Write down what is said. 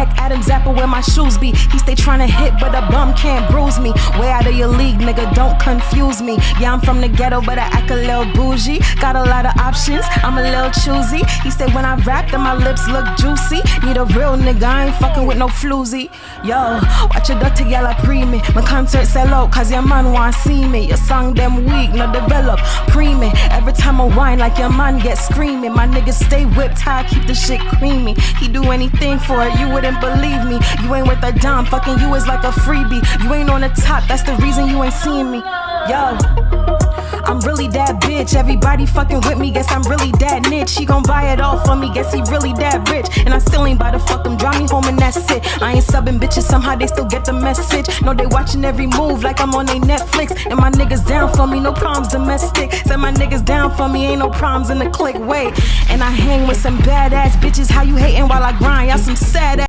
like Adam's apple where my shoes be. He stay tryna hit, but a bum can't bruise me. Way out of your league, nigga, don't confuse me. Yeah, I'm from the ghetto, but I act a little bougie. Got a lot of options, I'm a little choosy. He said when I rap, then my lips look juicy. Need a real nigga, I ain't fucking with no floozy. Yo, watch your dirty yalla pre-me. My concert sell out, cause your man want see me. Your song them weak, no develop, pre-me. Every time I whine like your man get screaming. My niggas stay whipped high, keep the shit creamy. He do anything for it, you wouldn't believe me. You ain't worth a dime, fucking you is like a freebie. You ain't on the top, that's the reason you ain't seeing me. Yo, I'm really that bitch. Everybody fucking with me, guess I'm really that niche. He gon' buy it all for me, guess he really that rich. And I still ain't bout to fuck him, drive me home and that's it. I ain't subbing bitches, somehow they still get the message. No, they watching every move like I'm on they Netflix. And my niggas down for me, no problems domestic. Said my niggas down for me, ain't no problems in the click, wait. And I hang with some badass bitches, how you hating while I grind? Y'all some sad ass